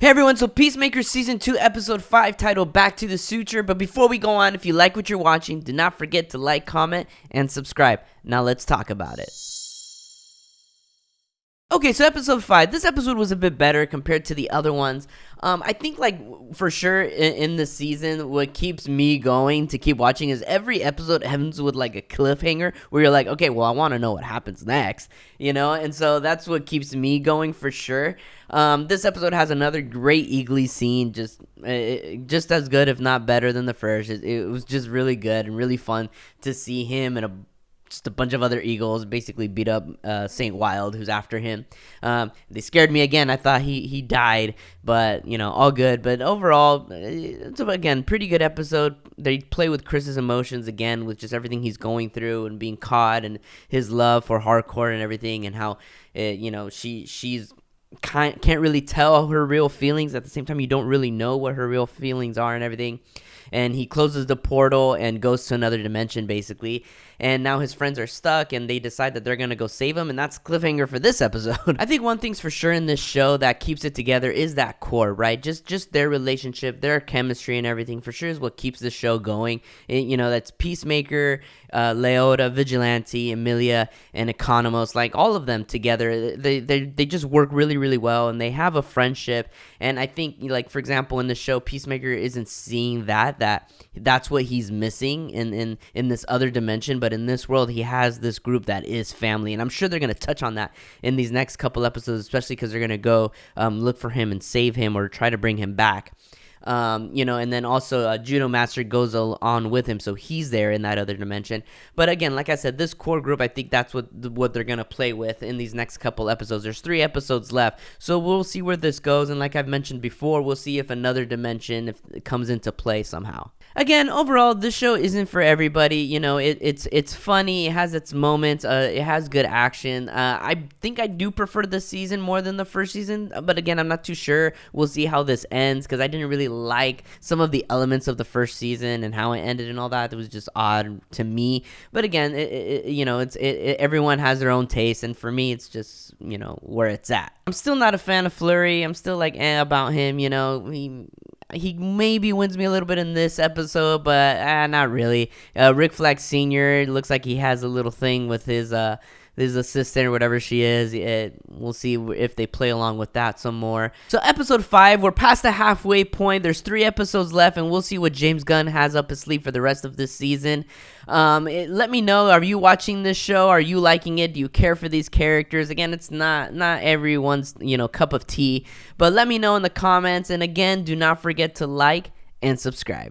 Hey everyone, so Peacemaker Season 2 Episode 5 titled Back to the Suture. But before we go on, if you like what you're watching, do not forget to like, comment, and subscribe. Now let's talk about it. Okay, so Episode 5. This episode was a bit better compared to the other ones. I think, for sure, in this season, what keeps me going to keep watching is every episode ends with, a cliffhanger where you're like, okay, well, I want to know what happens next, And so that's what keeps me going for sure. This episode has another great Eagly scene, just as good, if not better than the first. It was just really good and really fun to see him and just a bunch of other Eagles basically beat up Saint Wild, who's after him. They scared me again. I thought he died, but all good. But overall, it's again pretty good episode. They play with Chris's emotions again, with just everything he's going through and being caught, and his love for hardcore and everything, and how she's can't really tell her real feelings. At the same time, you don't really know what her real feelings are and everything. And he closes the portal and goes to another dimension, basically. And now his friends are stuck, and they decide that they're going to go save him, and that's cliffhanger for this episode. I think one thing's for sure in this show that keeps it together is that core, right? Just their relationship, their chemistry and everything for sure is what keeps the show going. That's Peacemaker, Leota, Vigilante, Emilia, and Economos, all of them together. They just work really, really well, and they have a friendship. And I think, for example, in the show, Peacemaker isn't seeing that's what he's missing in this other dimension. But in this world, he has this group that is family, and I'm sure they're going to touch on that in these next couple episodes, especially because they're going to go look for him and save him or try to bring him back. And then also Judo Master goes on with him, so he's there in that other dimension. But again, like I said, this core group, I think that's what they're gonna play with in these next couple episodes. There's 3 episodes left, so we'll see where this goes. And like I've mentioned before, we'll see if another dimension if it comes into play somehow. Again, overall, this show isn't for everybody. It's funny. It has its moments. It has good action. I think I do prefer this season more than the first season. But again, I'm not too sure. We'll see how this ends, because I didn't really like some of the elements of the first season and how it ended and all that. It was just odd to me. But again, everyone has their own taste, and for me, it's just where it's at. I'm still not a fan of Flurry. I'm still about him. He maybe wins me a little bit in this episode, but not really. Rick Flag Sr. looks like he has a little thing with his assistant or whatever she is. We'll see if they play along with that some more. So episode 5, we're past the halfway point. There's 3 episodes left, and we'll see what James Gunn has up his sleeve for the rest of this season. Let me know, are you watching this show? Are you liking it? Do you care for these characters? Again, it's not everyone's cup of tea, but let me know in the comments. And again, do not forget to like and subscribe.